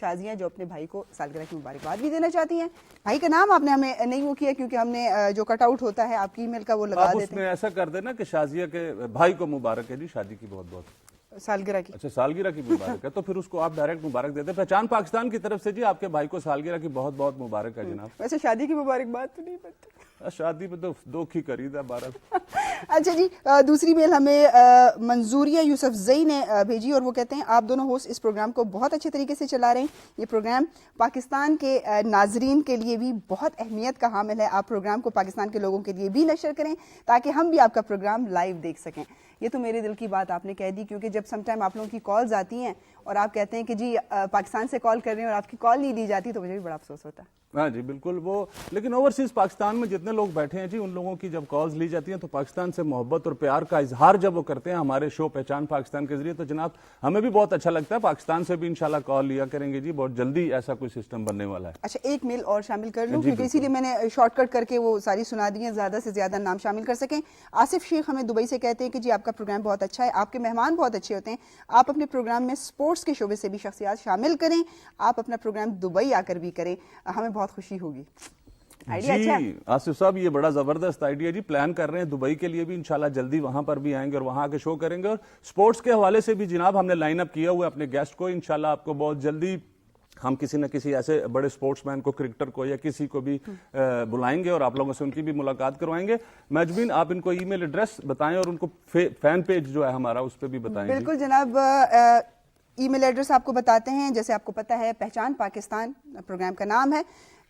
شازیہ جو اپنے بھائی کو سالگرہ کی مبارکباد بھی دینا چاہتی ہیں. بھائی کا نام آپ نے ہمیں نہیں وہ کیا کیونکہ ہم نے جو کٹ آؤٹ ہوتا ہے آپ کی ای میل کا وہ لگا آپ اس دیتے میں ایسا کر دینا کہ شازیہ کے بھائی کو مبارک ہے جی شادی کی بہت بہت. ہیں سالگرہ کی. اچھا سالگرہ کی مبارک ہے تو پھر اس کو آپ ڈائریکٹ مبارک دیتے. پہچان پاکستان کی طرف سے جی آپ کے بھائی کو سالگرہ کی بہت بہت مبارک ہے جناب. ویسے شادی کی مبارکباد تو نہیں بنتی. شادی میں تو دو کی خرید ہے 12. اچھا جی دوسری میل ہمیں منظوریہ یوسف زئی نے بھیجی اور وہ کہتے ہیں آپ دونوں ہوسٹ اس پروگرام کو بہت اچھے طریقے سے چلا رہے ہیں. یہ پروگرام پاکستان کے ناظرین کے لیے بھی بہت اہمیت کا حامل ہے. آپ پروگرام کو پاکستان کے لوگوں کے لیے بھی نشر کریں تاکہ ہم بھی آپ کا پروگرام لائیو دیکھ سکیں. یہ تو میرے دل کی بات آپ نے کہہ دی کیونکہ جب سم ٹائم آپ لوگوں کی کالز آتی ہیں اور آپ کہتے ہیں کہ جی پاکستان سے کال کر رہے ہیں اور آپ کی کال نہیں لی جاتی تو مجھے بھی بڑا افسوس ہوتا ہے. ہاں جی بالکل. وہ لیکن اوورسیز پاکستان میں جتنے لوگ بیٹھے ہیں جی ان لوگوں کی جب کالز لی جاتی ہیں تو پاکستان سے محبت اور پیار کا اظہار جب وہ کرتے ہیں ہمارے شو پہچان پاکستان کے ذریعے تو جناب ہمیں بھی بہت اچھا لگتا ہے. پاکستان سے بھی انشاءاللہ کال لیا کریں گے جی. بہت جلدی ایسا کوئی سسٹم بننے والا ہے. اچھا ایک میل اور شامل کر لوں کیونکہ اسی لیے میں نے شارٹ کٹ کر کے وہ ساری سنا دی ہیں زیادہ سے زیادہ نام شامل کر سکیں. آصف شیخ ہمیں دبئی سے کہتے ہیں کہ جی آپ کا پروگرام بہت اچھا ہے. آپ کے مہمان بہت اچھے ہوتے ہیں. آپ اپنے پروگرام میں سپورٹس کے شعبے سے بھی شخصیات شامل کریں. آپ اپنا پروگرام دبئی آ کر بھی کریں. ہمیں بہت خوشی ہوگی. جی آصف صاحب یہ بڑا زبردست آئیڈیا جی. پلان کر رہے ہیں دبئی کے لیے بھی انشاءاللہ جلدی وہاں پر بھی آئیں گے اور وہاں کے شو کریں گے. اور سپورٹس کے حوالے سے بھی جناب ہم نے لائن اپ کیا ہوا ہے اپنے گیسٹ کو. انشاءاللہ آپ کو بہت جلدی ہم کسی نہ کسی ایسے بڑے سپورٹس مین کو کرکٹر کو یا کسی کو بھی بلائیں گے اور آپ لوگوں سے ان کی بھی ملاقات کروائیں گے. مہجبین آپ ان کو ای میل ایڈریس بتائیں اور ان کو فین پیج جو ہے ہمارا اس پہ بھی بتائیں. بالکل جناب ای میل ایڈریس آپ کو بتاتے ہیں. جیسے آپ کو پتا ہے پہچان پاکستان پروگرام کا نام ہے.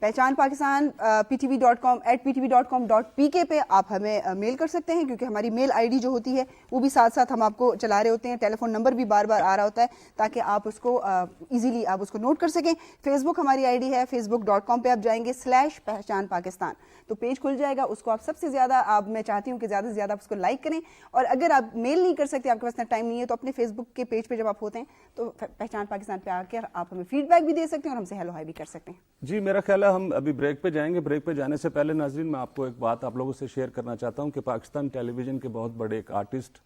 پہچان پاکستان ptv.com@ptv.com.pk پہ آپ ہمیں میل کر سکتے ہیں کیونکہ ہماری میل آئی ڈی جو ہوتی ہے وہ بھی ساتھ ساتھ ہم آپ کو چلا رہے ہوتے ہیں. ٹیلی فون نمبر بھی بار بار آ رہا ہوتا ہے تاکہ آپ اس کو ایزیلی آپ اس کو نوٹ کر سکیں. فیس بک ہماری آئی ڈی ہے facebook.com پہ آپ جائیں گے /پہچان پاکستان تو پیج کھل جائے گا. اس کو آپ سب سے زیادہ میں چاہتی ہوں کہ زیادہ سے زیادہ آپ اس کو لائک کریں. اور اگر آپ میل نہیں کر سکتے آپ کے پاس اتنا ٹائم نہیں ہے تو اپنے فیس بک کے پیج پہ جب آپ ہوتے ہیں تو پہچان پاکستان پہ آ کر آپ ہمیں فیڈ بیک بھی دے سکتے ہیں اور ہم سے ہیلو ہائی بھی کر سکتے ہیں. جی میرا خیال ہے ہم ابھی بریک پہ جائیں گے. بریک پہ جانے سے پہلے ناظرین میں آپ کو ایک بات آپ لوگوں سے شیئر کرنا چاہتا ہوں کہ پاکستان ٹیلی ویژن کے بہت بڑے ایک آرٹسٹ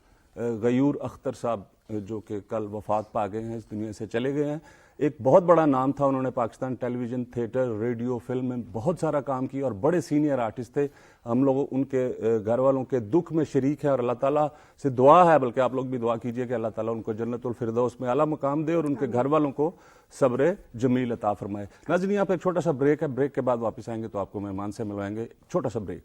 غیور اختر صاحب جو کہ کل وفات پا گئے ہیں, اس دنیا سے چلے گئے ہیں. ایک بہت بڑا نام تھا. انہوں نے پاکستان ٹیلی ویژن, تھیٹر, ریڈیو, فلم میں بہت سارا کام کیا اور بڑے سینئر آرٹسٹ تھے. ہم لوگ ان کے گھر والوں کے دکھ میں شریک ہیں اور اللہ تعالیٰ سے دعا ہے, بلکہ آپ لوگ بھی دعا کیجئے کہ اللہ تعالیٰ ان کو جنت الفردوس میں اعلیٰ مقام دے اور ان کے گھر والوں کو صبر جمیل عطا فرمائے. ناظرین یہاں پہ ایک چھوٹا سا بریک ہے. بریک کے بعد واپس آئیں گے تو آپ کو مہمان سے ملوائیں گے. چھوٹا سا بریک.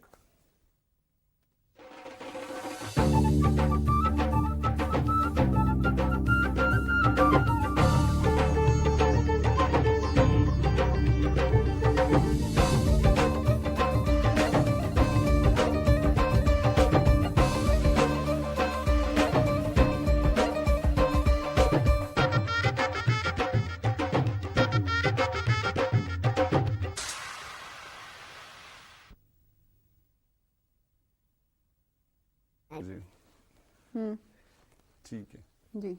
ٹھیک ہے جی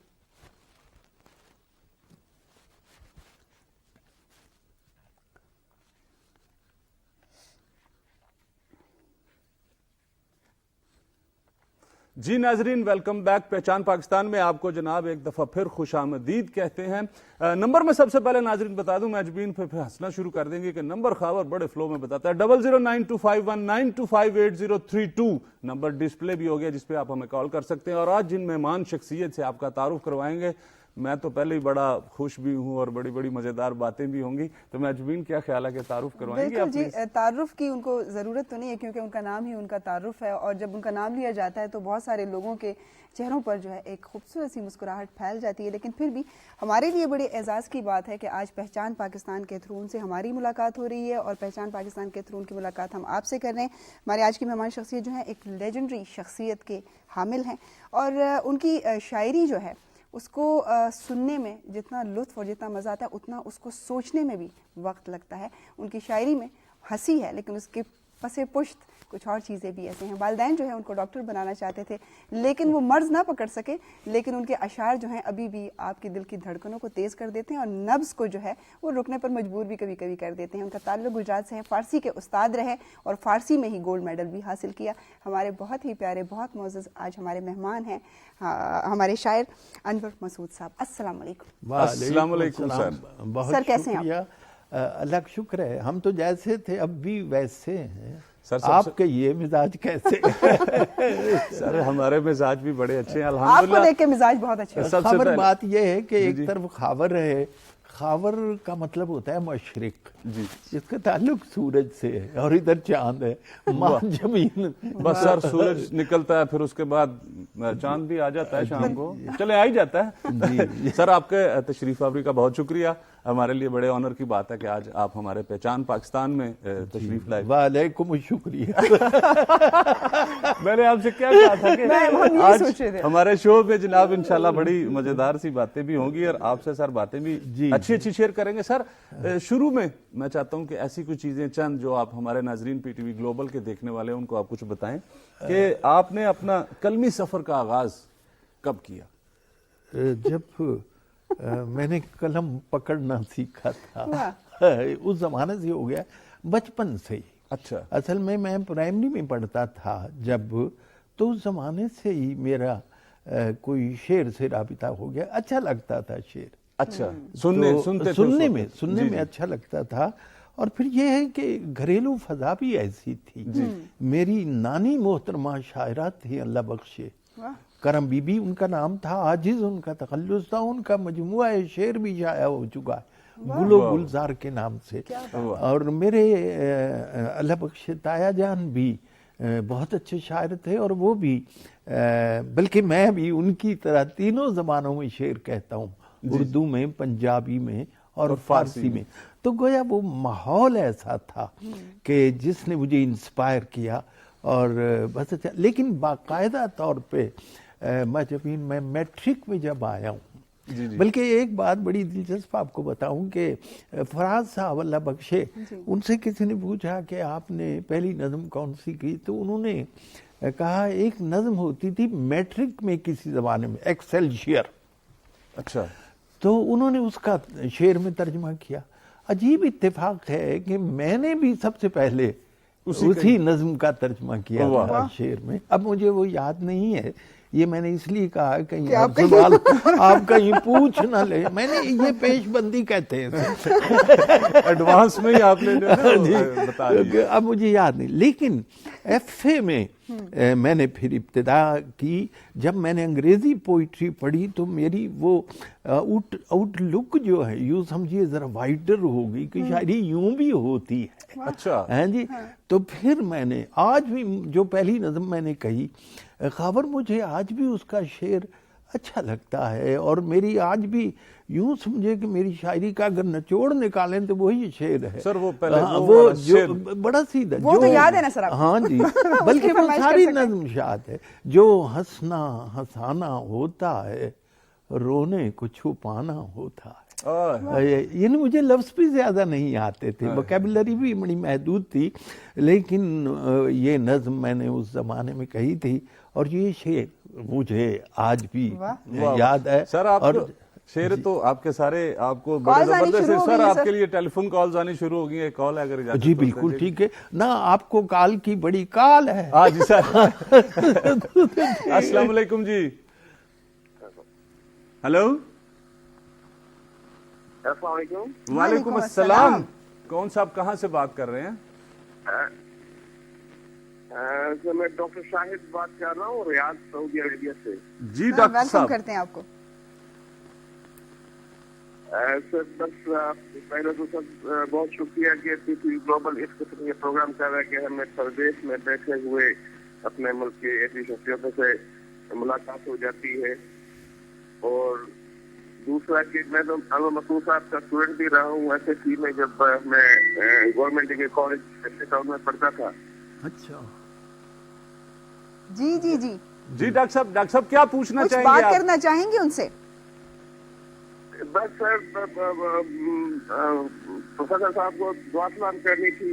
جی ناظرین ویلکم بیک. پہچان پاکستان میں آپ کو جناب ایک دفعہ پھر خوش آمدید کہتے ہیں. نمبر میں سب سے پہلے ناظرین بتا دوں, مہجبین پہ ہنسنا شروع کر دیں گے کہ نمبر خاور بڑے فلو میں بتاتا ہے. 009251925832 نمبر ڈسپلے بھی ہو گیا جس پہ آپ ہمیں کال کر سکتے ہیں. اور آج جن مہمان شخصیت سے آپ کا تعارف کروائیں گے میں تو پہلے ہی بڑا خوش بھی ہوں اور بڑی بڑی مزیدار باتیں بھی ہوں گی. تو مہجبین کیا خیال ہے کہ تعارف کروائیں گے؟ بالکل جی, تعارف کی ان کو ضرورت تو نہیں ہے کیونکہ ان کا نام ہی ان کا تعارف ہے. اور جب ان کا نام لیا جاتا ہے تو بہت سارے لوگوں کے چہروں پر جو ہے ایک خوبصورت سی مسکراہٹ پھیل جاتی ہے. لیکن پھر بھی ہمارے لیے بڑے اعزاز کی بات ہے کہ آج پہچان پاکستان کے تھرو ان سے ہماری ملاقات ہو رہی ہے اور پہچان پاکستان کے تھرو ان کی ملاقات ہم آپ سے کر رہے ہیں. ہمارے آج کی مہمان شخصیت جو ہے ایک لیجنڈری شخصیت کے حامل ہیں اور ان کی شاعری جو ہے اس کو سننے میں جتنا لطف اور جتنا مزہ آتا ہے اتنا اس کو سوچنے میں بھی وقت لگتا ہے. ان کی شاعری میں ہنسی ہے لیکن اس کے پسے پشت کچھ اور چیزیں بھی ایسے ہیں. والدین جو ہے ان کو ڈاکٹر بنانا چاہتے تھے لیکن وہ مرض نہ پکڑ سکے, لیکن ان کے اشعار جو ہیں ابھی بھی آپ کے دل کی دھڑکنوں کو تیز کر دیتے ہیں اور نبض کو جو ہے وہ رکنے پر مجبور بھی کبھی کبھی کر دیتے ہیں. ان کا تعلق گجرات سے ہے, فارسی کے استاد رہے اور فارسی میں ہی گولڈ میڈل بھی حاصل کیا. ہمارے بہت ہی پیارے, بہت معزز آج ہمارے مہمان ہیں ہمارے شاعر انور مسعود صاحب. السلام علیکم. السلام علیکم سر. سر کیسے ہیں آپ؟ اللہ کا شکر ہے, ہم تو جیسے تھے اب بھی ویسے ہیں. سر آپ کے یہ مزاج کیسے؟ سر ہمارے مزاج بھی بڑے اچھے ہیں آپ الحمدللہ. کو دیکھ کے مزاج بہت اچھے ہیں. خاور بات یہ ہے کہ ایک طرف خاور ہے, خاور کا مطلب ہوتا ہے مشرق, جس کا تعلق سورج سے ہے, اور ادھر چاند ہے, ماں زمین. بس سر سورج نکلتا ہے پھر اس کے بعد چاند بھی آ جاتا ہے شام کو, چلے آ ہی جاتا ہے. سر آپ کے تشریف آوری کا بہت شکریہ. ہمارے لیے بڑے آنر کی بات ہے کہ آج آپ ہمارے پہچان پاکستان میں تشریف لائے. وعلیکم الشکریہ. میں نے آپ سے کیا کہا تھا کہ آج ہمارے شو میں جناب انشاءاللہ بڑی مزیدار سی باتیں بھی ہوں گی اور آپ سے سر باتیں بھی اچھی اچھی شیئر کریں گے. سر شروع میں میں چاہتا ہوں کہ ایسی کچھ چیزیں چند جو آپ ہمارے ناظرین پی ٹی وی گلوبل کے دیکھنے والے ہیں ان کو آپ کچھ بتائیں کہ آپ نے اپنا قلمی سفر کا آغاز کب کیا؟ جب میں نے قلم پکڑنا سیکھا تھا, اس زمانے سے ہو گیا, بچپن سے ہی. اچھا. اصل میں پرائمری میں پڑھتا تھا جب, تو اس زمانے سے ہی میرا کوئی شعر سے رابطہ ہو گیا. اچھا لگتا تھا شعر. اچھا. سننے میں اچھا لگتا تھا. اور پھر یہ ہے کہ گھریلو فضا بھی ایسی تھی. میری نانی محترمہ شاعرہ تھی, اللہ بخشے, کرم بی بی ان کا نام تھا, عاجز ان کا تخلص تھا. ان کا مجموعہ شعر بھی شائع ہو چکا ہے گل و گلزار کے نام سے. اور میرے اللہ بخش تایا جان بھی بہت اچھے شاعر تھے, اور وہ بھی, بلکہ میں بھی ان کی طرح تینوں زبانوں میں شعر کہتا ہوں, اردو میں, پنجابی میں اور فارسی میں. تو گویا وہ ماحول ایسا تھا کہ جس نے مجھے انسپائر کیا. اور بس اچھا, لیکن باقاعدہ طور پہ میں میٹرک میں جب آیا ہوں, بلکہ ایک بات بڑی دلچسپ آپ کو بتاؤں کہ فراز صاحب اللہ بخشے, ان سے کسی نے پوچھا کہ آپ نے پہلی نظم کون سی کی, تو انہوں نے کہا ایک نظم ہوتی تھی میٹرک میں کسی زمانے میں, ایکسلشیر. اچھا. تو انہوں نے اس کا شعر میں ترجمہ کیا. عجیب اتفاق ہے کہ میں نے بھی سب سے پہلے اسی نظم کا ترجمہ کیا تھا شعر میں. اب مجھے وہ یاد نہیں ہے, یہ میں نے اس لیے کہا کہ آپ سوال آپ کہیں پوچھ نہ لے. میں نے یہ پیش بندی کہتے ہیں, ایڈوانس میں ہی آپ نے بتا دیا. اب مجھے یاد نہیں, لیکن ایف اے میں میں نے پھر ابتدا کی. جب میں نے انگریزی پوئٹری پڑھی تو میری وہ آؤٹ لک جو ہے, یوں سمجھیے ذرا وائڈر ہوگی کہ شاعری یوں بھی ہوتی ہے. اچھا. ہیں جی. تو پھر میں نے آج بھی جو پہلی نظم میں نے کہی, خاور مجھے آج بھی اس کا شعر اچھا لگتا ہے. اور میری آج بھی یوں سمجھے کہ میری شاعری کا اگر نچوڑ نکالیں تو وہی شعر ہے. سر وہ پہلے وہ جو بڑا سیدھا, وہ تو یاد ہے نا سر آپ. ہاں جی, بلکہ وہ ساری نظم شاد ہے. جو ہنسنا ہنسانا ہوتا ہے, رونے کو چھپانا ہوتا ہے. یعنی مجھے لفظ بھی زیادہ نہیں آتے تھے, ووکیبلری بھی بڑی محدود تھی, لیکن یہ نظم میں نے اس زمانے میں کہی تھی. اور یہ شعر مجھے آج بھی یاد ہے. سر آپ شعر تو آپ کے سارے آپ کو بڑے زبردست ہے. سر آپ کے لیے ٹیلی فون کالز آنی شروع ہو گئی ہیں. کال ہے اگر جی بالکل ٹھیک ہے نا, آپ کو کال کی بڑی کال ہے. ہاں جی سر. السلام علیکم جی. ہلو. السلام علیکم. وعلیکم السلام. کون صاحب کہاں سے بات کر رہے ہیں؟ میں ڈاکٹر شاہد بات کر رہا ہوں, ریاض سعودی عربیہ سے. جی ڈاکٹر صاحب. ویلکم کرتے ہیں آپ کو. سر بس پہلے تو سر بہت شکریہ کہ پی ٹی وی گلوبل اس قسم کے پروگرام کر رہا ہے کہ ہمیں پردیش میں بیٹھے ہوئے اپنے ملک کے ایسی شخصیتوں سے ملاقات ہو جاتی ہے. اور دوسرا کہ میں تو انور مسعود صاحب کا اسٹوڈنٹ بھی رہا ہوں ایس ایس سی میں, جب میں گورنمنٹ ڈگری کالج میں پڑھتا تھا. اچھا. جی جی جی جی ڈاکٹر صاحب کیا پوچھنا چاہیں گے, بات کرنا چاہیں گے ان سے؟ بس سر پروفیسر صاحب کو دعا سلام کرنی تھی.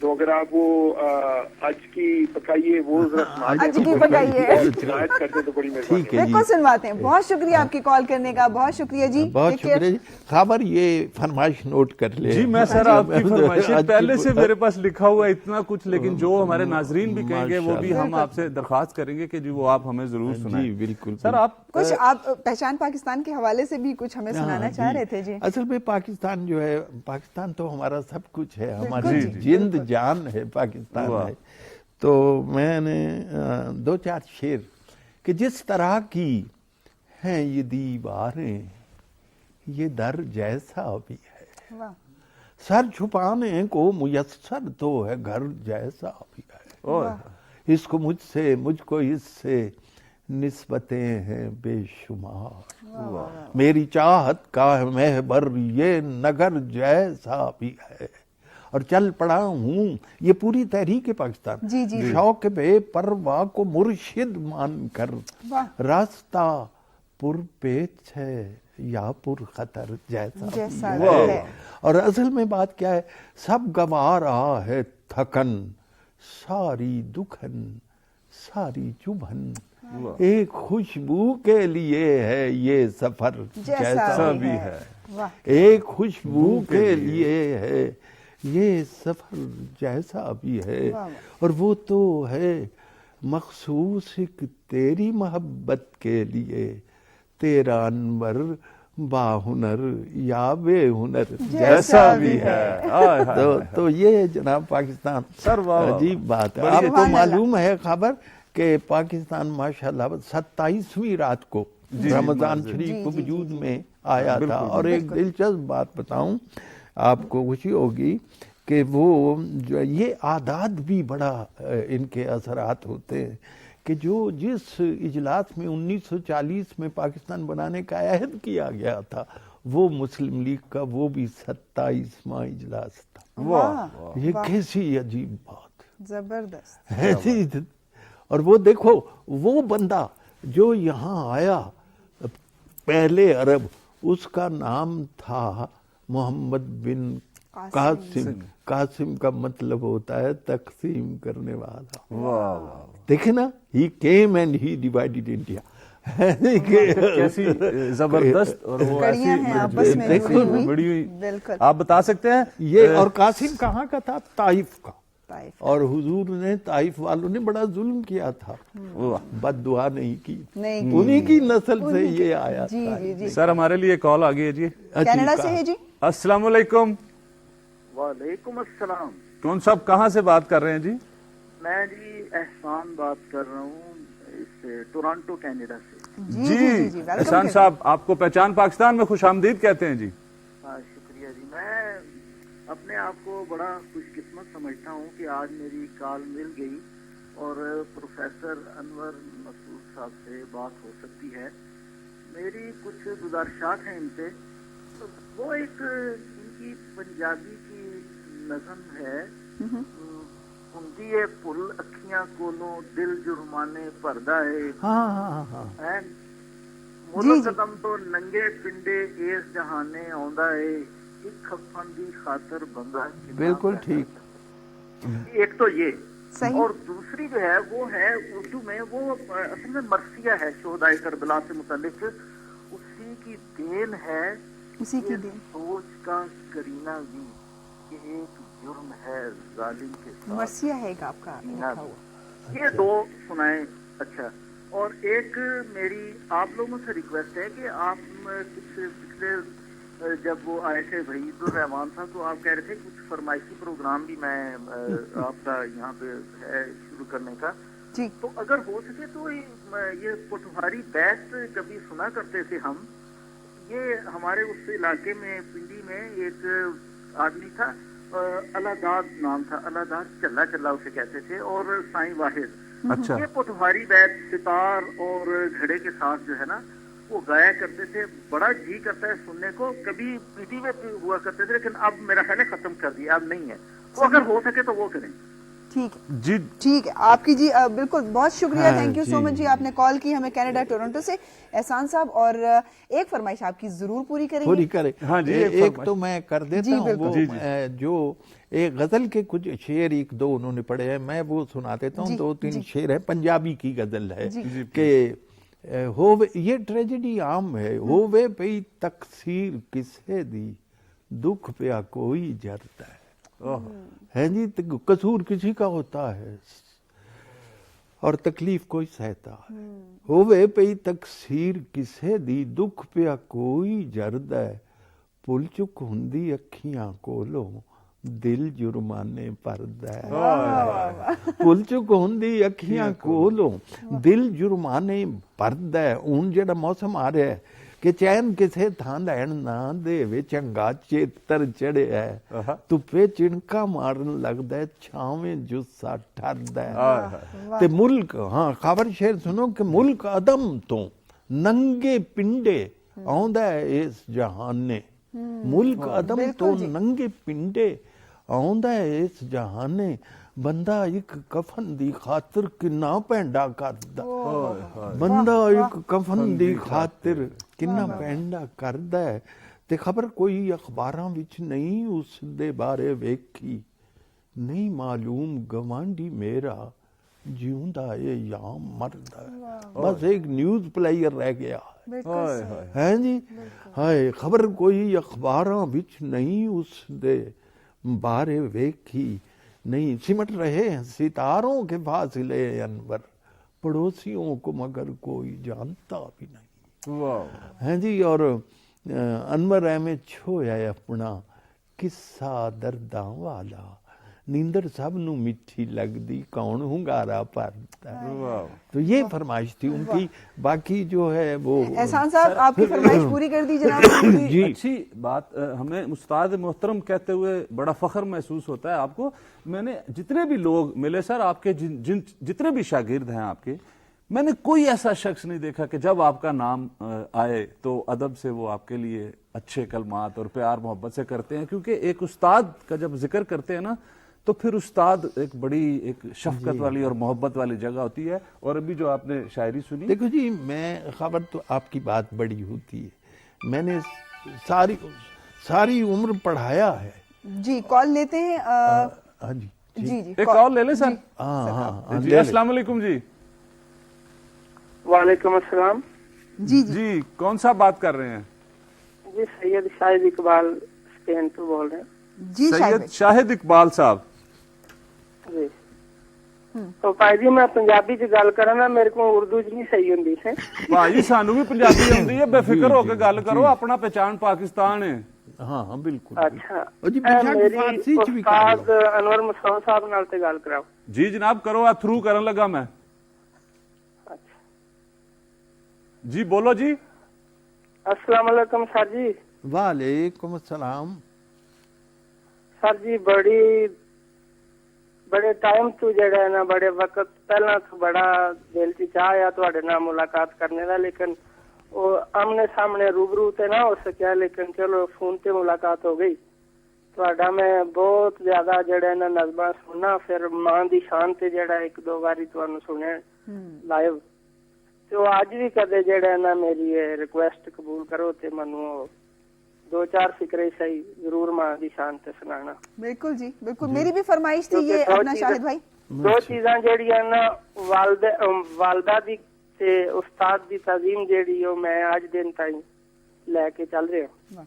تو اگر آپ وہ آج کی پکائیے وہ ذرا سنا دیں، آج کی پکائیے شکایت کرتے تو بڑی مہربانی ٹھیک ہے جی، بالکل سنواتے ہیں. بہت شکریہ آپ کی کال کرنے کا، بہت شکریہ جی. بہت Take care. شکریہ جی. خبر یہ فرمائش نوٹ کر لے. جی میں سر آپ کی فرمائشیں آج کی پہلے سے میرے پاس لکھا ہوا ہے اتنا کچھ، لیکن جو ہمارے ناظرین بھی کہیں گے وہ بھی ہم آپ سے درخواست کریں گے کہ جی وہ آپ ہمیں ضرور سنائیں. جی بالکل سر آپ کچھ آپ پہچان پاکستان کے حوالے سے بھی کچھ ہمیں سنانا چاہ رہے تھے. جی اصل میں پاکستان جو ہے، پاکستان تو ہمارا سب کچھ ہے، ہماری بالکل جی، جند جان ہے پاکستان ہے. تو میں نے دو چار شعر کہ جس طرح کی ہیں یہ دیواریں یہ در جیسا بھی ہے، واہ سر چھپانے کو میسر تو ہے گھر جیسا بھی ہے. اس کو مجھ کو اس سے نسبتیں ہیں بے شمار، میری چاہت کا ہے محبر یہ نگر جیسا بھی ہے. اور چل پڑا ہوں، یہ پوری تحریک پاکستان، جی جی شوق بے پرواہ کو مرشد مان کر، راستہ پر پیچ ہے یا پر خطر جیسا بھی ہے. اور اصل میں بات کیا ہے، سب گوا رہا ہے تھکن، ساری دکھن ساری چبھن، ایک خوشبو کے لیے ہے یہ سفر جیسا بھی ہے. ایک خوشبو کے لیے ہے یہ سفر جیسا بھی ہے. اور وہ تو ہے مخصوص ایک تیری محبت کے لیے، تیرا انور باہنر یا بے ہنر جیسا بھی ہے. تو یہ جناب پاکستان سر عجیب بات ہے. آپ کو معلوم ہے خبر کہ پاکستان ماشاءاللہ 27ویں رات کو رمضان شریف کو وجود میں آیا تھا. اور ایک دلچسپ بات بتاؤں آپ کو، خوشی ہوگی کہ وہ جو یہ عادات بھی بڑا ان کے اثرات ہوتے ہیں کہ جو جس اجلاس میں 1940 میں پاکستان بنانے کا عہد کیا گیا تھا، وہ مسلم لیگ کا وہ بھی 27واں اجلاس تھا. یہ کیسی عجیب بات، زبردست. اور وہ دیکھو وہ بندہ جو یہاں آیا پہلے عرب، اس کا نام تھا محمد بن قاسم. قاسم کا مطلب ہوتا ہے تقسیم کرنے والا. دیکھیں نا، he came and he divided India. کیسی زبردست اور وہ کڑیاں ہیں آپس میں بڑی ہوئی. بالکل. آپ بتا سکتے ہیں یہ اور قاسم کہاں کا تھا؟ طائف کا. اور حضور نے طائف والوں نے بڑا ظلم کیا تھا، بد دعا نہیں کی، انہی کی نسل سے یہ آیا تھا. سر ہمارے لیے کال آ گئی ہے جی، کینیڈا سے ہے جی. السلام علیکم. وعلیکم السلام. کون صاحب کہاں سے بات کر رہے ہیں جی؟ میں جی احسان بات کر رہا ہوں ٹورانٹو کینیڈا سے. جی احسان صاحب، آپ کو پہچان پاکستان میں خوش آمدید کہتے ہیں جی. شکریہ جی. میں اپنے آپ کو بڑا خوش قسمت سمجھتا ہوں کہ آج میری کال مل گئی اور پروفیسر انور مسعود صاحب سے بات ہو سکتی ہے. میری کچھ گزارشات ہیں ان سے. وہ ایک ان کی پنجابی کی نظم ہے، ہندی پل اکھیاں کولوں دل جرمانے پردا ہے، ملک قدم تو ننگے پنڈے اس جہانے آندا ہے، ایک کھپن دی خاطر بندہ. بالکل ٹھیک. ایک تو یہ، اور دوسری جو ہے وہ ہے اردو میں، وہ اصل میں مرثیہ ہے شہدائے کربلا سے متعلق. اسی کی دین ہے، اسی کی دین، سوچ کا کرینہ بھی کہ ایک جرم ہے ظالم کے ساتھ. مرثیہ ہے آپ کا لکھا ہوا. یہ دو سنائیں. اچھا، اور ایک میری آپ لوگوں سے ریکویسٹ ہے کہ آپ کچھ پچھلے جب وہ آئے تھے وحید الرحمان صاحب تو آپ کہہ رہے تھے کچھ فرمائشی پروگرام بھی میں آپ کا یہاں پہ ہے شروع کرنے کا. تو اگر ہو سکے تو یہ پٹواری بیت کبھی سنا کرتے تھے ہم. یہ ہمارے اس علاقے میں پنڈی میں ایک آدمی تھا، اللہ داد نام تھا، اللہ داد چلا چلا اسے کہتے تھے، اور سائیں واحد. یہ پٹواری بیت ستار اور گھڑے کے ساتھ جو ہے نا وہ گایا کرتے تھے. بڑا جی کرتا ہے سننے کو. کبھی پی ٹی وی پہ ہوا کرتے تھے لیکن اب میرا خیال ہے ختم کر دیا، اب نہیں ہے. تو اگر ہو سکے تو وہ کریں. ٹھیک ہے جی ٹھیک ہے آپ کی جی بالکل بہت شکریہ ہاں تھینک یو سو جی۔ مچ جی آپ نے کال کی ہمیں کینیڈا ٹورنٹو سے احسان صاحب اور ایک فرمائش آپ کی ضرور پوری کریں پوری گے کرے ہاں جی، ایک ایک فرمائش۔ تو میں کر جی، دیتا ہوں بالکل۔ وہ جی، جی۔ جو ایک غزل کے کچھ شعر ایک دو انہوں نے پڑھے ہیں میں وہ سنا دیتا ہوں جی، دو تین جی۔ شعر ہیں پنجابی کی غزل ہے جی۔ کہ یہ ٹریجڈی عام ہے ہووے پئی تقصیر کسے دی دکھ پیا کوئی جرتا ہے جی قصور کسی کا ہوتا ہے اور تکلیف کوئی سہتا ہے ہووے پئی تقصیر کسے دی دکھ پیا کوئی جرد ہے پل چک ہندی اکھیاں کولوں دل جرمانے پردا ہے پل چک ہندی اکھیاں کولوں دل جرمانے پردا ہے ہن جڑا موسم آ رہا ہے کہ چین کسے تھاں لین نہ دے وے چنگا چیتر چڑھیا ہے تپے چنکا مارن لگدا ہے چھاویں جسا ٹھردا ہے تے ملک ہاں خبر شعر سنو کہ ملک عدم تو ننگے پنڈے آوندا ہے اس جہانے ملک عدم تو ننگے پنڈے آوندا ہے اس جہانے بندہ ایک کفن دی خاطر کنا پینڈا کردا بندہ ایک کفن دی خاطر کنا پینڈا کردا ہے تے خبر کوئی اخباراں وچ نہیں اس دے بارے ویکھی نہیں معلوم گوانڈی میرا جیوندا ہے یا مردا ہے بس ایک نیوز پلیئر رہ گیا ہے جی ہائے خبر کوئی اخباراں وچ نہیں اس دے بارے ویکھی نہیں سمٹ رہے ہیں ستاروں کے فاصلے انور پڑوسیوں کو مگر کوئی جانتا بھی نہیں ہیں جی اور انور میں چھویا ہے اپنا قصہ درداں والا نیندر سب نو میٹھی لگ دی کون ہنگارا پرتا ہے تو یہ فرمائش تھی ان کی باقی جو ہے وہ احسان صاحب آپ کی فرمائش پوری کر دی جناب جی اچھی بات ہمیں استاد محترم کہتے ہوئے بڑا فخر محسوس ہوتا ہے آپ کو میں نے جتنے بھی لوگ ملے سر آپ کے جتنے بھی شاگرد ہیں آپ کے میں نے کوئی ایسا شخص نہیں دیکھا کہ جب آپ کا نام آئے تو ادب سے وہ آپ کے لیے اچھے کلمات اور پیار محبت سے کرتے ہیں کیونکہ ایک استاد کا جب ذکر کرتے ہیں نا تو پھر استاد ایک بڑی ایک شفقت والی اور محبت والی جگہ ہوتی ہے اور ابھی جو آپ نے شاعری سنی دیکھو جی میں خبر تو آپ کی بات بڑی ہوتی ہے میں نے ساری عمر پڑھایا ہے جی کال لیتے ہیں ہاں جی جی جی ایک کال لے لیں سر ہاں جی السلام علیکم جی وعلیکم السلام جی جی کون سا بات کر رہے ہیں جی سید شاہد اقبال اسپین سے بول رہے ہیں جی سید شاہد اقبال صاحب جی تو ਭਾਈ ਜੀ ਮੈਂ ਪੰਜਾਬੀ ਚ ਗੱਲ ਕਰਾਂ ਨਾ ਮੇਰੇ ਕੋਲ ਉਰਦੂ ਚ ਨਹੀਂ ਸਹੀ ਹੁੰਦੀ ਹੈ ਭਾਈ ਸਾਨੂੰ ਵੀ ਪੰਜਾਬੀ ਆਉਂਦੀ ਹੈ ਬੇਫਿਕਰ ਹੋ ਕੇ ਗੱਲ ਕਰੋ ਆਪਣਾ ਪਹਿਚਾਨ ਪਾਕਿਸਤਾਨ ਹੈ ہاں ہاں بالکل ਅੱਛਾ جی پہچان فارسی چ بھی کر ਉਸਤਾਦ ਅਨਵਰ ਮਸੂਦ ਸਾਹਿਬ ਨਾਲ ਤੇ ਗੱਲ ਕਰਾਓ جی جناب کرو آپ تھرو کرن لگا میں ਅੱਛਾ جی بولو جی السلام علیکم سر جی وعلیکم السلام سر جی بڑے ٹائم تو جڑا ہے نا بڑے وقت پہلا تو بڑا دل چ چاہ آیا تواڈے نال ملاقات کرنے دا لیکن وہ آمنے سامنے روبرو تے نہ ہو سکیا لیکن چلو فون تے ملاقات ہو گئی تواڈا میں بہت زیادہ جڑا ہے نا نظماں سننا پھر ماں دی شان تے جڑا ایک دو باری تانوں سنیا لائیو تو اج بھی کدے جڑا ہے نا میری ریکویسٹ قبول کرو تے منوں دو چار فکرے صحیح ضرور ماں دی شان تے سنانا بالکل جی بالکل میری بھی فرمائش تھی یہ اپنا شاہد بھائی دو چیزاں جڑیاں نا والدہ دی تے استاد دی تعظیم جیڑی ہو میں آج دن تائیں لے کے چل رہا ہوں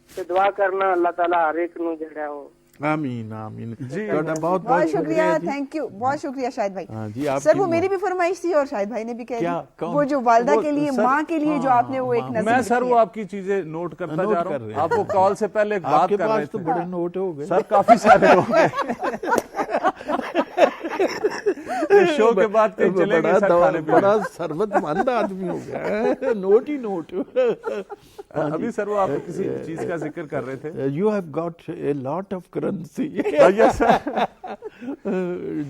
تے دعا کرنا اللہ تعالیٰ ہر ایک نو جڑا ہو آمین آمین جی بہت بہت شکریہ تھینک یو بہت شکریہ شاہد بھائی جی سر وہ میری بھی فرمائش تھی اور شاہد بھائی نے بھی کہہ دی وہ جو والدہ کے لیے ماں کے لیے جو آپ نے وہ ایک نظم میں سر وہ آپ کی چیزیں نوٹ کرتا جا رہا ہوں آپ وہ کال سے پہلے ایک بات کر رہے تو تھے بڑے نوٹ ہو گئے سر کافی سارے ہو گئے شو کے بعد کہیں چلیں گے سر کھانے پینے بڑا ثروت مند آدمی ہو گیا نوٹ ہی نوٹ ابھی سر وہ آپ کسی چیز کا ذکر کر رہے تھے you have got a lot of currency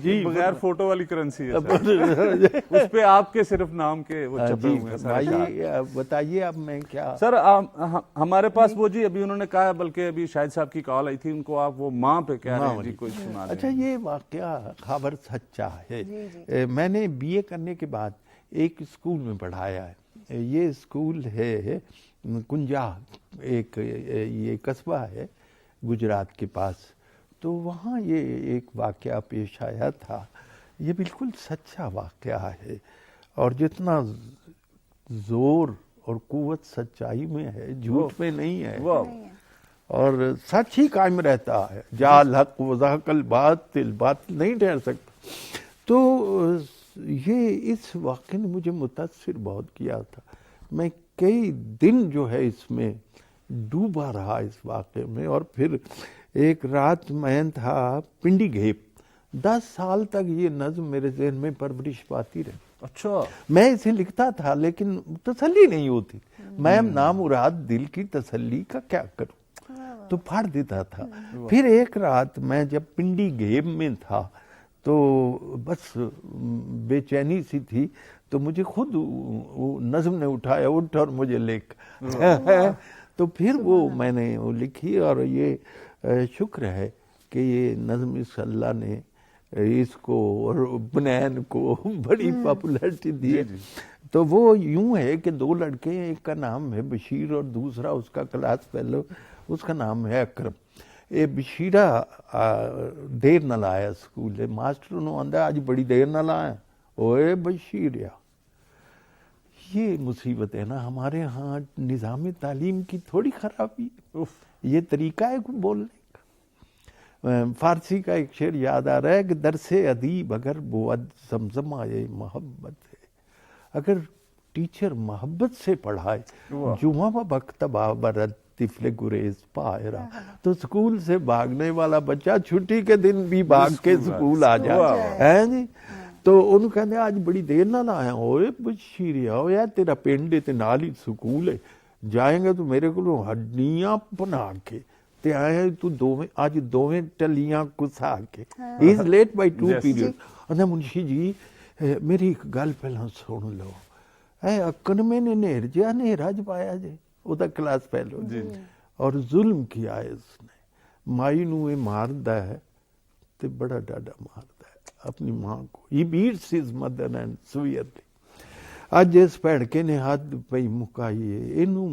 جی بغیر فوٹو والی کرنسی ہے اس پہ آپ کے صرف نام کے وہ چھپے ہوئے ہیں بتائیے اب میں کیا سر ہمارے پاس وہ جی ابھی انہوں نے کہا بلکہ ابھی شاہد صاحب کی کال آئی تھی ان کو آپ وہ ماں پہ کہہ رہے ہیں جی کوئی سنا دیں اچھا یہ واقعہ خبر سچا ہے. میں نے BA کرنے کے بعد ایک اسکول میں پڑھایا ہے. یہ اسکول ہے کنجا، ایک یہ قصبہ ہے گجرات کے پاس. تو وہاں یہ ایک واقعہ پیش آیا تھا. یہ بالکل سچا واقعہ ہے، اور جتنا زور اور قوت سچائی میں ہے جھوٹ میں نہیں ہے، اور سچ ہی قائم رہتا ہے. جا الحق وزحق الباطل، باطل نہیں ٹھہر سکتا. تو یہ اس واقعے نے مجھے متاثر بہت کیا تھا. میں کئی دن جو ہے اس میں ڈوبا رہا اس واقعے میں. اور پھر ایک رات میں تھا پنڈی گھیپ. 10 سال تک یہ نظم میرے ذہن میں پرورش پاتی رہی. اچھا. میں اسے لکھتا تھا لیکن تسلی نہیں ہوتی. میں نامراد دل کی تسلی کا کیا کروں، تو پھاڑ دیتا تھا. پھر ایک رات میں جب پنڈی گھیب میں تھا تو بس بے چینی سی تھی، تو مجھے خود نظم نے اٹھایا، اٹھ اور مجھے لکھ. تو پھر وہ میں نے وہ لکھی. اور یہ شکر ہے کہ یہ نظم اس اللہ نے اس کو اور بنین کو بڑی پاپولیرٹی دی ہے. تو وہ یوں ہے کہ 2 لڑکے ہیں، ایک کا نام ہے بشیر اور دوسرا اس کا کلاس فیلو، اس کا نام ہے اکرم. یہ بشیرہ دیر نہ لایا اسکول. ماسٹر انہوں آندہ آج بڑی دیر نہ لایا. اوے بشیریا، یہ مصیبت ہے نا ہمارے ہاں نظام تعلیم کی تھوڑی خرابی. یہ طریقہ ہے کوئی بولنے کا. فارسی کا ایک شعر یاد آ رہا ہے کہ درس ادیب اگر بود زمزم آئے محبت ہے. اگر ٹیچر محبت سے پڑھائے جمعہ مکتبہ برد طفل گریز پائرہ، تو اسکول سے بھاگنے والا بچہ چھٹی کے دن بھی بھاگ کے اسکول آ جائے. جی تو انہوں کہتے ہیں آج بڑی دیر نہ آیا. اوے بشیریا، او یار تیرا پنڈ تے نال ہی سکول ہے، جائیں گے تو میرے کو ہڈیاں بنا کے تے آئے تو آج دوویں ٹلیاں کسا کے. ہی از لیٹ بائی 2 پیریڈ. انہاں منشی جی میری ایک گل پہلا سن لو. اے اکنمے نے نیر جیا نیرا ج پایا جے او دا کلاس پہلو اور ظلم کیا ہے اس نے. مائی نو یہ ماردا ہے تے بڑا ڈاڈا ماردا ہے اپنی ماں کو. He beats his mother and severely. اج اس پیڑکے نے حد پئی مکائی ہے. اینو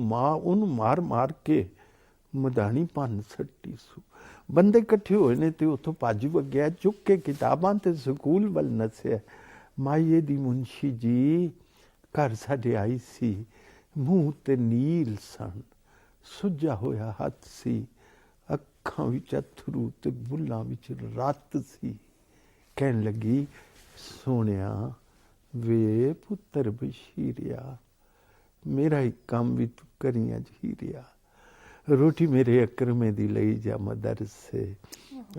مار مار کے مدانی پن سٹی سو. بندے کٹھے ہوئے نے تے اتھوں پج وگیا، چک کے کتاباں تے سکول ول نسیا. مائیے دی منشی جی گھر ساڈے آئی سی، منہ تے نیل سن، سجا ہویا ہاتھ سی، اکھاں وچ اتھرو تے بلاں وچ رات سی. کہن لگی سونیا وے پتر بشیریا، میرا ہی کام بھی تو کریاں جھیریا. روٹی میرے اکرمے دی لئی جا مدرسے.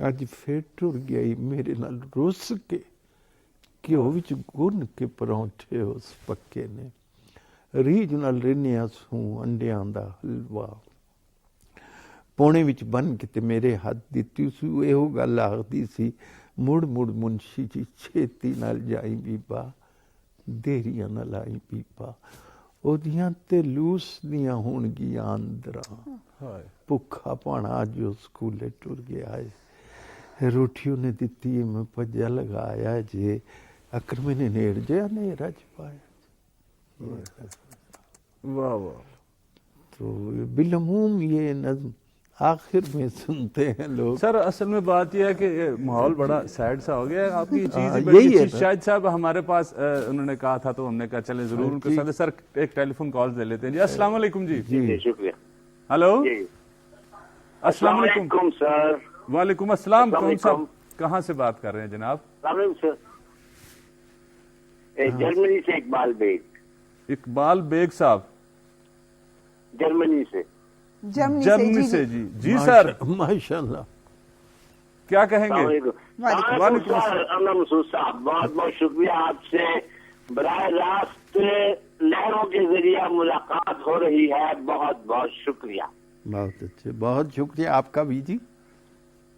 اج پھر ٹر گئی میرے نال رس کے، گھیو وچ گن کے پرونٹھے اس پکے نے. ریج نال رنیا سوں انڈیاں دا حلوا، پونے وچ بن کے تے میرے ہاتھ دتی سو. ایہو گل آخدی سی مڑ مڑ منشی جی چھیتی نال جائی بیبا، دیریاں نہ لائی بیبا. او دیاں تے لوس دیاں ہون گیاں اندراں، بھکھا پانا اج او سکولے ٹر گیا ہے. روٹی انہیں دتی ہے میں پجا لگایا جے، اکرمے نے نیڑ جیا نیرا چ پایا. واہ واہ. تو بالعموم یہ نظم آخر میں سنتے ہیں لوگ. سر اصل میں بات یہ ہے کہ ماحول بڑا سیڈ سا ہو گیا ہے. آپ کی چیز یہی ہے. شاہد صاحب ہمارے پاس انہوں نے کہا تھا تو ہم نے کہا چلیں ضرور ان کے ساتھ. سر ایک ٹیلی فون کال دے لیتے ہیں. جی السلام علیکم. جی شکریہ. ہلو السلام علیکم سر. وعلیکم السلام. کون صاحب کہاں سے بات کر رہے ہیں جناب؟ جرمنی سے اقبال بیگ. اقبال بیگ صاحب جرمنی سے. جرمنی سے. جی جی سر ماشاءاللہ. کیا کہیں گے؟ وعلیکم السلام صاحب. بہت بہت شکریہ آپ سے براہ راست لہروں کے ذریعے ملاقات ہو رہی ہے. بہت بہت شکریہ. بہت اچھے، بہت شکریہ آپ کا بھی. جی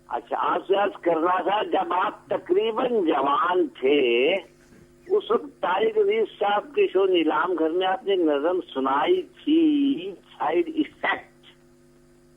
اچھا، آپ سے عرض کرنا تھا جب آپ تقریباً جوان تھے اس وقت طارق عزیز صاحب کے شو نیلام گھر میں آپ نے نظم سنائی تھی سائیڈ ایفیکٹ.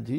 ਜੀ,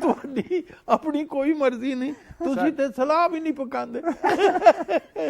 ਤੁਹਾਡੀ ਆਪਣੀ ਕੋਈ ਮਰਜ਼ੀ ਨਹੀਂ, ਤੁਸੀਂ ਤੇ ਸਲਾਹ ਵੀ ਨਹੀਂ ਪਕਾਉਂਦੇ।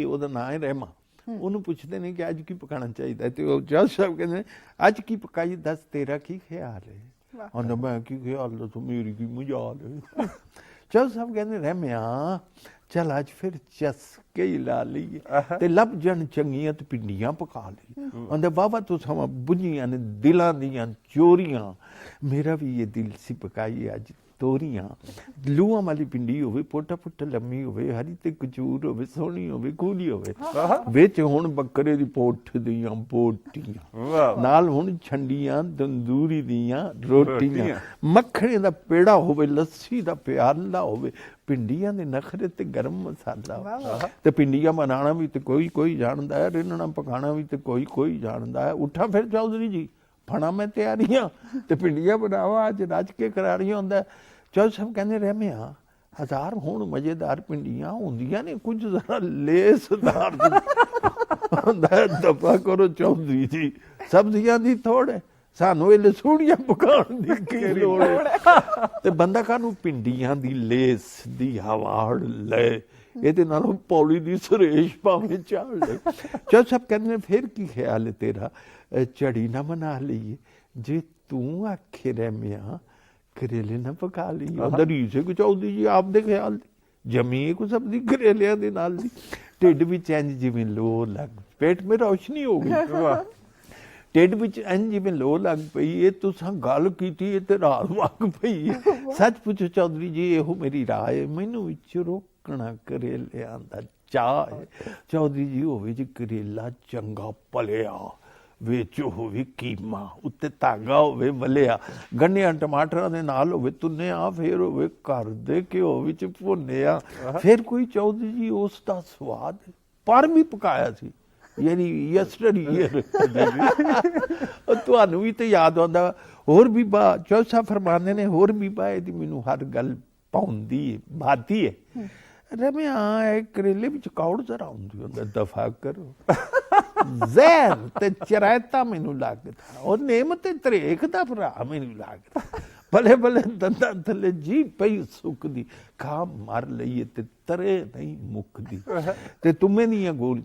ਹੈ, ਉਹਦਾ ਨਾਂ ਹੈ ਰਹਿਮਾ। ਉਹਨੂੰ ਪੁੱਛਦੇ ਨੇ ਕਿ ਅੱਜ ਕੀ ਪਕਾਉਣਾ ਚਾਹੀਦਾ, ਤੇ ਉਹ ਜੱਜ ਸਾਹਿਬ ਕਹਿੰਦੇ ਨੇ ਅੱਜ ਕੀ ਪਕਾਈ, ਦੱਸ ਤੇਰਾ ਕੀ ਖਿਆਲ ਹੈ। ਉਹਦਾ ਮੈਂ ਕੀ ਖਿਆਲ ਦੱਸੋ, ਮੇਰੀ ਕੀ ਮਜਾਲ ਹੈ। ਜੱਜ ਸਾਹਿਬ ਕਹਿੰਦੇ ਰਹਿਮਿਆ ਚੱਲ ਅੱਜ ਫਿਰ ਚਸਕੇ ਹੀ ਲਾ ਲਈਏ ਤੇ ਲੱਭ ਜਣ ਚੰਗੀਆਂ ਤੇ ਪਿੰਡੀਆਂ ਪਕਾ ਲਈ। ਉਹਦਾ ਬਾਬਾ ਤੂੰ ਸਮਾਂ ਬੁਝੀਆਂ ਨੇ ਦਿਲਾਂ ਦੀਆਂ ਚੋਰੀਆਂ, ਮੇਰਾ ਵੀ ਇਹ ਦਿਲ ਸੀ ਪਕਾਈ ਅੱਜ ਤੋਰੀਆਂ। ਲੂਆਂ ਵਾਲੀ ਪਿੰਡੀ ਹੋਵੇ, ਪੋਟਾ ਪੁੱਟਾ ਲੰਮੀ ਹੋਵੇ, ਹਰੀ ਤੇ ਕਚੂਰ ਹੋਵੇ, ਸੋਹਣੀ ਹੋਵੇ, ਖੂਲੀ ਹੋਵੇ, ਵਿੱਚ ਹੁਣ ਬੱਕਰੇ ਦੀ ਪੋਠ ਦੀਆਂ ਬੋਟੀਆਂ, ਨਾਲ ਹੁਣ ਛੰਡੀਆਂ ਤੰਦੂਰੀ ਦੀਆਂ ਰੋਟੀਆਂ, ਮੱਖਣੇ ਦਾ ਪੇੜਾ ਹੋਵੇ, ਲੱਸੀ ਦਾ ਪਿਆਲਾ ਹੋਵੇ, ਪਿੰਡੀਆਂ ਦੇ ਨਖਰੇ ਤੇ ਗਰਮ ਮਸਾਲਾ ਹੋਵੇ। ਤੇ ਪਿੰਡੀਆਂ ਬਣਾਉਣਾ ਵੀ ਤੇ ਕੋਈ ਕੋਈ ਜਾਣਦਾ ਹੈ, ਰਿੰਨਣਾ ਪਕਾਉਣਾ ਵੀ ਤੇ ਕੋਈ ਕੋਈ ਜਾਣਦਾ ਹੈ। ਉੱਠਾ ਫਿਰ ਚੌਧਰੀ ਜੀ, ਫਣਾ ਮੈਂ ਤਿਆਰੀਆਂ ਤੇ ਪਿੰਡੀਆਂ ਬਣਾਵਾ, ਅੱਜ ਰੱਜ ਕੇ ਕਰਾਰੀਆਂ ਹੁੰਦਾ। ਚੌਧਰੀ ਸਾਹਿਬ ਕਹਿੰਦੇ ਰਹਿਮਿਆ ਹਜ਼ਾਰ ਹੁਣ ਮਜ਼ੇਦਾਰ ਪਿੰਡੀਆਂ ਹੁੰਦੀਆਂ ਨੇ, ਕੁਝ ਜ਼ਰਾ ਲੇਸਦਾਰ ਹੁੰਦਾ। ਦਫਾ ਕਰੋ ਚੌਧਰੀ ਜੀ, ਸਬਜ਼ੀਆਂ ਦੀ ਥੋੜ ਹੈ, ਸਾਨੂੰ ਇਹ ਲਸੂੜੀਆਂ ਪਕਾਉਣ ਦੀ ਕੀ ਲੋੜ ਹੈ। ਤੇ ਬੰਦਾ ਕਾਹਨੂੰ ਪਿੰਡੀਆਂ ਦੀ ਲੇਸ ਦੀ ਹਵਾੜ ਲੈ, ਇਹਦੇ ਨਾਲੋਂ ਪੌਲੀ ਦੀ ਸੁਰੇਸ਼ ਭਾਵੇਂ ਚਾੜ ਲੈ। ਚੌਧਰੀ ਸਾਹਿਬ ਕਹਿੰਦੇ ਨੇ ਫਿਰ ਕੀ ਖਿਆਲ ਹੈ ਤੇਰਾ, ਝੜੀ ਨਾ ਬਣਾ ਲਈਏ, ਜੇ ਤੂੰ ਆਖੇ ਰਹਿਮਿਆ ਕਰੇਲੇ ਨਾ ਪਕਾ ਲਈ। ਉਧਰ ਹੀ ਸੇ ਚੌਧਰੀ ਜੀ ਆਪਦੇ ਖਿਆਲ ਦੀ ਜਮੀ ਕੋ ਸਬਜ਼ੀ ਕਰੇਲਿਆਂ ਦੇ ਨਾਲ ਦੀ, ਢਿੱਡ ਵਿੱਚ ਇੰਝ ਜਿਵੇਂ ਲੋ ਲੱਗ, ਪੇਟ ਮੇ ਰੌਸ਼ਨੀ ਹੋ ਗਈ, ਢਿੱਡ ਵਿੱਚ ਇੰਝ ਜਿਵੇਂ ਲੋ ਲੱਗ ਪਈ। ਇਹ ਤੁਸੀਂ ਗੱਲ ਕੀਤੀ ਇਹ ਤੇ ਰਾਤ ਵਗ ਪਈ ਹੈ। ਸੱਚ ਪੁੱਛੋ ਚੌਧਰੀ ਜੀ, ਇਹੋ ਮੇਰੀ ਰਾਏ ਹੈ, ਮੈਨੂੰ ਵਿੱਚ ਰੋਕਣਾ ਕਰੇਲਿਆਂ ਦਾ ਚਾਹ ਹੈ। ਚੌਧਰੀ ਜੀ ਹੋਵੇ ਜੀ ਕਰੇਲਾ ਚੰਗਾ ਪਲਿਆ, ਵਿੱਚ ਹੋਵੇ ਕੀਮਾ, ਉੱਤੇ ਧਾਗਾ ਹੋਵੇ ਮਲਿਆ, ਗੰਢਿਆਂ ਟਮਾਟਰਾਂ ਦੇ ਨਾਲ ਹੋਵੇ ਤੁੰਨਿਆ, ਫਿਰ ਹੋਵੇ ਘਰ ਦੇ ਘਿਓ ਵਿੱਚ ਭੁੰਨਿਆ, ਫਿਰ ਕੋਈ ਚੌਧਰੀ ਜੀ ਉਸ ਦਾ ਸਵਾਦ ਪਰ ਵੀ ਪਕਾਇਆ ਸੀ, ਯਾਨੀ ਯਸਟਰਡੇ ਤੁਹਾਨੂੰ ਵੀ ਤੇ ਯਾਦ ਆਉਂਦਾ। ਹੋਰ ਵੀ ਬਾ ਚੌਧਰੀ ਸਾਹਿਬ ਫਰਮਾਉਂਦੇ ਨੇ, ਹੋਰ ਵੀ ਬਾ ਇਹਦੀ ਮੈਨੂੰ ਹਰ ਗੱਲ ਪਾਉਂਦੀ ਹੈ, ਭਾਤੀ ਹੈ। ਰਹਿਮਿਆ ਇਹ ਕਰੇਲੇ ਵਿੱਚ ਕੌੜ ਜ਼ਰਾ ਹੁੰਦੀ ਹੁੰਦਾ, ਦਫਾ ਕਰੋ। ਜ਼ਹਿਰ ਤੇ ਚਰਾਇਤਾ ਮੈਨੂੰ ਲੱਗਦਾ, ਉਹ ਨੇਮਤ ਤੇ ਤਰੇਖ ਦਾ ਭਰਾ ਮੈਨੂੰ ਲੱਗਦਾ। ਭਲੇ ਭਲੇ ਦੰਦਾਂ ਥੱਲੇ ਜੀ ਪਈ ਸੁੱਕਦੀ, ਖਾ ਮਰ ਲਈਏ ਤੇ ਤਰੇ ਨਹੀਂ ਮੁੱਕਦੀ। ਤੇ ਤੁਮੇ ਦੀਆਂ ਗੋਲ,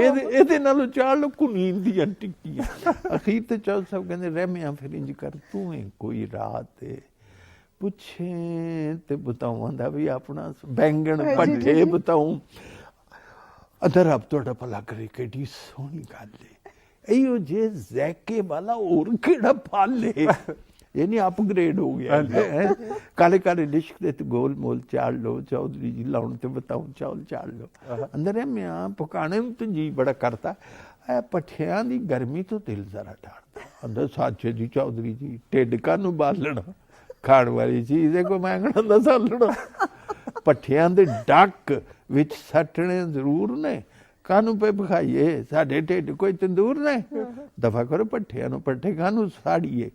ਇਹਦੇ ਨਾਲੋਂ ਚਾਹ ਲੋ ਕੁਨੀਨ ਦੀਆਂ ਟਿੱਕੀਆਂ। ਅਖੀਰ ਤੇ ਚੌਧਰੀ ਸਾਹਿਬ ਕਹਿੰਦੇ ਰਹਿਮਿਆ ਫਿਰ ਇੰਝ ਕਰ, ਤੂੰ ਹੈ ਕੋਈ ਰਾਤ ਪੁੱਛੇ ਤੇ ਬਤਾਵਾਂ ਦਾ ਵੀ ਆਪਣਾ ਬੈਂਗਣ ਭੱਠੇ ਬਤਾਉਂ। ਅਦਰ ਅਬ ਤੁਹਾਡਾ ਭਲਾ ਕਰੇ, ਕਿਹੜੀ ਸੋਹਣੀ ਗੱਲ ਹੈ। ਇਹੋ ਜੇ ਜ਼ੈਕੇ ਵਾਲਾ ਹੋਰ ਕਿਹੜਾ ਫਲ ਹੈ, ਯਾਨੀ ਅਪਗ੍ਰੇਡ ਹੋ ਗਿਆ। ਕਾਲੇ ਕਾਲੇ ਲਿਸ਼ਕ ਦੇ ਤੇ ਗੋਲ ਮੋਲ ਚਾੜ ਲੋ, ਚੌਧਰੀ ਜੀ ਲਾਉਣ ਤੇ ਬਤਾਉਂ ਚਾਵਲ ਚਾੜ ਲੋ। ਅੰਦਰ ਹੈ ਮਿਆਂ ਪਕਾਣੇ ਨੂੰ ਤੇ ਜੀ ਬੜਾ ਕਰਤਾ, ਇਹ ਪੱਠਿਆਂ ਦੀ ਗਰਮੀ ਤੋਂ ਦਿਲ ਜ਼ਰਾ ਠਾਰਦਾ। ਅੰਦਰ ਸਾਚੇ ਜੀ ਚੌਧਰੀ ਜੀ ਢਿੱਡ ਕਾਹਨੂੰ ਬਾਲਣਾ, ਖਾਣ ਵਾਲੀ ਚੀਜ਼ ਹੈ ਕੋਈ ਮੰਗਣਾ ਦਾ ਸਾਲਣਾ। ਪੱਠਿਆਂ ਦੇ ਡੱਕ ਵਿੱਚ ਸੱਟਣੇ ਜ਼ਰੂਰ ਨੇ, ਕਾਹਨੂੰ ਪੇ ਪਖਾਈਏ, ਸਾਡੇ ਢਿੱਡ ਕੋਈ ਤੰਦੂਰ ਨੇ। ਦਫਾ ਕਰੋ ਪੱਠਿਆਂ ਨੂੰ, ਪੱਠੇ ਕਾਹਨੂੰ ਸਾੜੀਏ।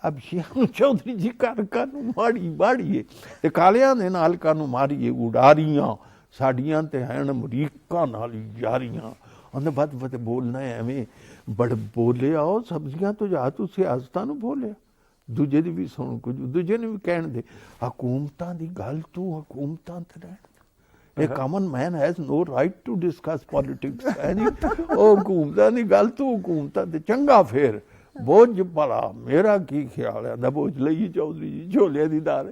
ਅਬ ਸ਼ਿਆਂ ਚੌਧਰੀ ਜੀ ਘਰ ਕਾਹਨੂੰ ਮਾੜੀ ਬਾੜੀਏ, ਤੇ ਕਾਲਿਆਂ ਦੇ ਨਾਲ ਕਾਹਨੂੰ ਮਾਰੀਏ ਉਡਾਰੀਆਂ, ਸਾਡੀਆਂ ਤੇ ਹੈਣ ਅਮਰੀਕਾ ਨਾਲ ਯਾਰੀਆਂ। ਉਹਨੇ ਵੱਧ ਵੱਧ ਬੋਲਣਾ ਐਵੇਂ ਬੜ ਬੋਲਿਆ, ਉਹ ਸਬਜ਼ੀਆਂ ਤੋਂ ਜਾ ਤੂੰ ਸਿਆਸਤਾਂ ਨੂੰ ਬੋਲਿਆ। ਦੂਜੇ ਦੀ ਵੀ ਸੁਣ ਕੁਝ, ਦੂਜੇ ਨੂੰ ਵੀ ਕਹਿਣ ਦੇ। ਹਕੂਮਤਾਂ ਦੀ ਗੱਲ ਤੂੰ ਹਕੂਮਤਾਂ ਤੇ ਰਹਿਣ। A common man has no right to discuss politics। ਉਹ ਹਕੂਮਤਾਂ ਦੀ ਗੱਲ ਤੂੰ ਹਕੂਮਤਾਂ ਤੇ ਚੰਗਾ ਫੇਰ ਬੋਝ ਭਲਾ ਮੇਰਾ ਕੀ ਖਿਆਲ ਹੈ ਦਾ ਬੋਝ ਲਈ ਚੌਧਰੀ ਜੀ ਝੋਲੇ ਦੀ ਦਾਲ।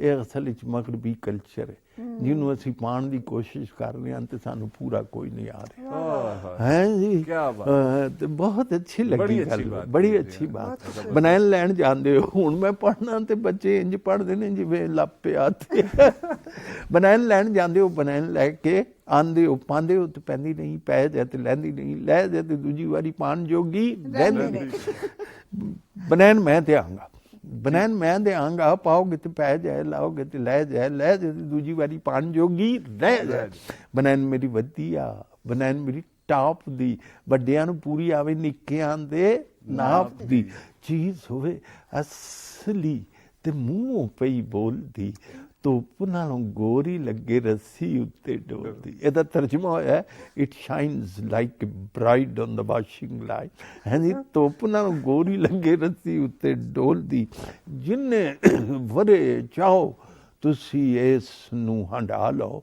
ਇਹ ਅਸਲ ਵਿੱਚ ਮਗਰਬੀ ਕਲਚਰ ਹੈ ਜਿਹਨੂੰ ਅਸੀਂ ਪਾਉਣ ਦੀ ਕੋਸ਼ਿਸ਼ ਕਰ ਰਹੇ ਹਾਂ ਤੇ ਸਾਨੂੰ ਪੂਰਾ ਕੋਈ ਨਹੀਂ ਆ ਰਿਹਾ ਹੈ ਜੀ। ਤੇ ਬਹੁਤ ਅੱਛੀ ਲੱਗੀ ਗੱਲ, ਬੜੀ ਅੱਛੀ ਬਾਤ। ਬਨੈਨ ਲੈਣ ਜਾਂਦੇ ਹੋ, ਹੁਣ ਮੈਂ ਪੜ੍ਹਨਾ ਤੇ ਬੱਚੇ ਇੰਜ ਪੜ੍ਹਦੇ ਨੇ ਜਿਵੇਂ ਲੱਪਿਆ ਤੇ ਬਨੈਨ ਲੈਣ ਜਾਂਦੇ ਹੋ, ਬਨੈਨ ਲੈ ਕੇ ਆਂਦੇ ਹੋ, ਪਾਉਂਦੇ ਹੋ ਤੇ ਪੈਂਦੀ ਨਹੀਂ, ਪੈ ਜਾਏ ਤੇ ਲੈਂਦੀ ਨਹੀਂ, ਲੈ ਜਾਏ ਤੇ ਦੂਜੀ ਵਾਰੀ ਪਾਉਣ ਜੋਗੀ ਰਹਿੰਦੀ ਨਹੀਂ। ਬਨੈਨ ਮੈਂ ਦਿਆਂਗਾ, ਬਨੈਨ ਮੈਂ ਦਿਆਂਗਾ, ਪਾਓਗੇ ਤੇ ਪੈ ਜਾਏ, ਲਾਓਗੇ ਤੇ ਲੈ ਜਾਏ, ਲੈ ਜਾਏ ਤੇ ਦੂਜੀ ਵਾਰੀ ਪਾਉਣ ਜੋਗੀ ਰਹਿ ਜਾਏ। ਬਨੈਨ ਮੇਰੀ ਵਧੀਆ, ਬਨੈਨ ਮੇਰੀ ਟਾਪ ਦੀ, ਵੱਡਿਆਂ ਨੂੰ ਪੂਰੀ ਆਵੇ, ਨਿੱਕਿਆਂ ਦੇ ਨਾਪ ਦੀ ਚੀਜ਼ ਹੋਵੇ, ਅਸਲੀ ਤੇ ਮੂੰਹੋਂ ਪਈ ਬੋਲਦੀ, ਧੁੱਪ ਨਾਲੋਂ ਗੋਰੀ ਲੱਗੇ ਰੱਸੀ ਉੱਤੇ ਡੋਲਦੀ। ਇਹਦਾ ਤਰਜਮਾ ਹੋਇਆ it shines like a bride on the washing line. ਹਾਂਜੀ, ਧੁੱਪ ਨਾਲੋਂ ਗੋਰੀ ਲੱਗੇ ਰੱਸੀ ਉੱਤੇ ਡੋਲਦੀ, ਜਿੰਨੇ ਵਰੇ ਚਾਹੋ ਤੁਸੀਂ ਇਸ ਨੂੰ ਹੰਢਾ ਲਓ,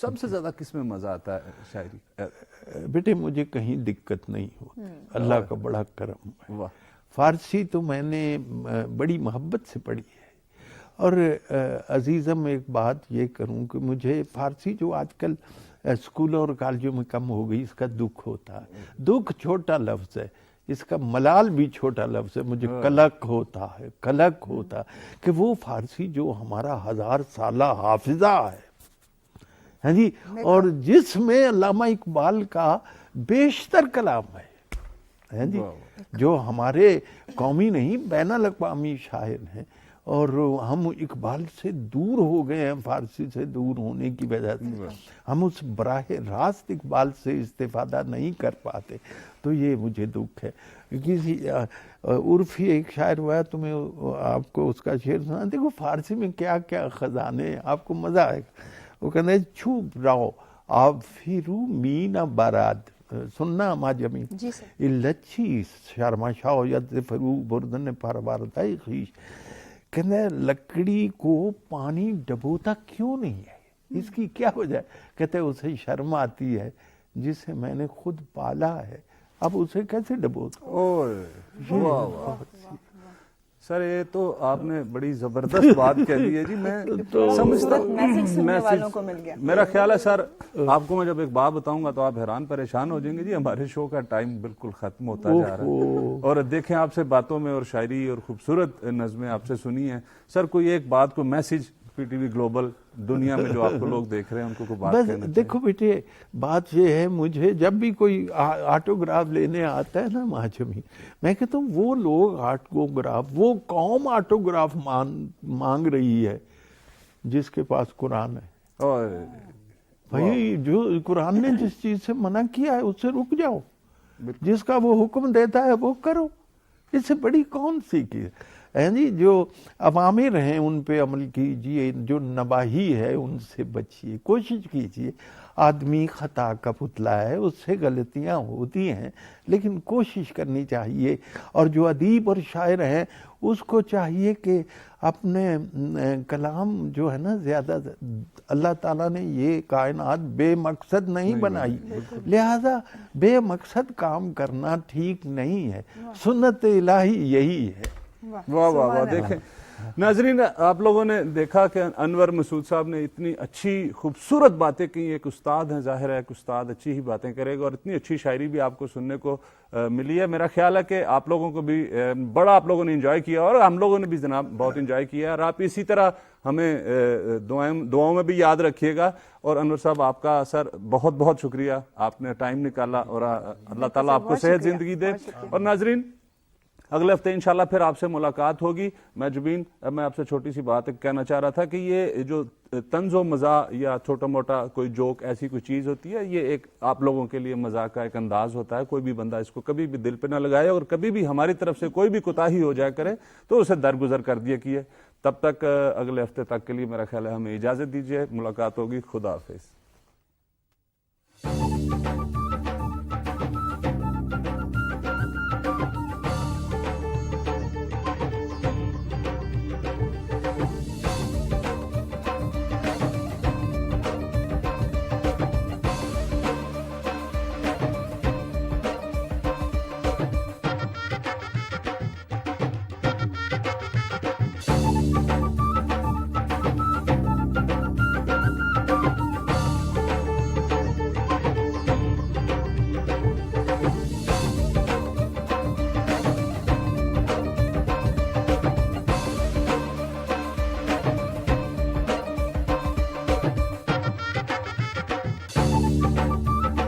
سب سے زیادہ کس میں مزہ آتا ہے شاعری؟ بیٹے مجھے کہیں دقت نہیں ہوتی، اللہ کا بڑا کرم ہے۔ واہ، فارسی تو میں نے بڑی محبت سے پڑھی ہے، اور عزیزم ایک بات یہ کروں کہ مجھے فارسی جو آج کل اسکولوں اور کالجوں میں کم ہو گئی، اس کا دکھ ہوتا ہے۔ دکھ چھوٹا لفظ ہے، اس کا ملال بھی چھوٹا لفظ ہے، مجھے کلک ہوتا ہے، کلک ہوتا کہ وہ فارسی جو ہمارا 1000 سالہ حافظہ ہے، ہاں جی، اور جس میں علامہ اقبال کا بیشتر کلام ہے، ہاں جی، جو ہمارے قومی نہیں بین الاقوامی شاعر ہیں، اور ہم اقبال سے دور ہو گئے ہیں، فارسی سے دور ہونے کی وجہ سے ہم اس براہ راست اقبال سے استفادہ نہیں کر پاتے، تو یہ مجھے دکھ ہے۔ کسی عرفی ایک شاعر ہوا ہے، تمہیں آپ کو اس کا شعر سنا، دیکھو فارسی میں کیا کیا خزانے ہیں، آپ کو مزہ آئے گا۔ وہ کہتے ہیں چھوپ راؤ آپ فیرو مینا باراد، سننا ماجمی لچھی شرما شاو ید فرو بردن پروردائی خیش، کہتے ہیں لکڑی کو پانی ڈبوتا کیوں نہیں ہے، اس کی کیا وجہ ہے؟ کہتے ہیں اسے شرم آتی ہے جسے میں نے خود پالا ہے، اب اسے کیسے ڈبوتا؟ سر یہ تو آپ نے بڑی زبردست بات کہہ دی ہے جی، میں سمجھتا میرا خیال ہے سر آپ کو میں جب ایک بات بتاؤں گا تو آپ حیران پریشان ہو جائیں گے جی، ہمارے شو کا ٹائم بالکل ختم ہوتا جا رہا ہے، اور دیکھیں آپ سے باتوں میں اور شاعری اور خوبصورت نظمیں آپ سے سنی ہیں سر، کوئی ایک بات کو message P T V global دنیا میں جو آپ کو لوگ دیکھ رہے ہیں ان کو کوئی بات کہنا چاہیے؟ دیکھو بیٹے بات یہ ہے، مجھے جب بھی کوئی آٹوگراف لینے آتا ہے نا ماجمی، میں کہتا ہوں وہ لوگ آٹوگراف، وہ قوم آٹوگراف مانگ رہی ہے جس کے پاس قرآن ہے۔ بھائی جو قرآن نے جس چیز سے منع کیا ہے اس سے رک جاؤ، جس کا وہ حکم دیتا ہے وہ کرو، اس سے بڑی کون سی کی جی، جو عوامر ہیں ان پہ عمل کیجئے، جو نواہی ہے ان سے بچیے، کوشش کیجئے۔ آدمی خطا کا پتلا ہے، اس سے غلطیاں ہوتی ہیں، لیکن کوشش کرنی چاہیے، اور جو ادیب اور شاعر ہیں اس کو چاہیے کہ اپنے کلام جو ہے نا زیادہ، اللہ تعالیٰ نے یہ کائنات بے مقصد نہیں بنائی، لہذا بے مقصد کام کرنا ٹھیک نہیں ہے، سنت الہی یہی ہے۔ واہ واہ واہ، دیکھیں ناظرین آپ لوگوں نے دیکھا کہ انور مسعود صاحب نے اتنی اچھی خوبصورت باتیں کی، ایک استاد ہیں، ظاہر ہے ایک استاد اچھی ہی باتیں کرے گا، اور اتنی اچھی شاعری بھی آپ کو سننے کو ملی ہے۔ میرا خیال ہے کہ آپ لوگوں کو بھی بڑا آپ لوگوں نے انجوائے کیا، اور ہم لوگوں نے بھی جناب بہت انجوائے کیا، اور آپ اسی طرح ہمیں دعاؤں میں بھی یاد رکھیے گا۔ اور انور صاحب آپ کا سر بہت بہت شکریہ، آپ نے ٹائم نکالا، اور اللہ تعالیٰ آپ کو صحت زندگی دے۔ اور ناظرین اگلے ہفتے انشاءاللہ پھر آپ سے ملاقات ہوگی۔ میں جبین میں آپ سے چھوٹی سی بات کہنا چاہ رہا تھا کہ یہ جو طنز و مزاح یا چھوٹا موٹا کوئی جوک ایسی کوئی چیز ہوتی ہے، یہ ایک آپ لوگوں کے لیے مزاح کا ایک انداز ہوتا ہے، کوئی بھی بندہ اس کو کبھی بھی دل پہ نہ لگائے، اور کبھی بھی ہماری طرف سے کوئی بھی کوتاہی ہو جائے کرے تو اسے درگزر کر دیا کیے۔ تب تک اگلے ہفتے تک کے لیے میرا خیال ہے ہمیں اجازت دیجیے، ملاقات ہوگی، خدا حافظ۔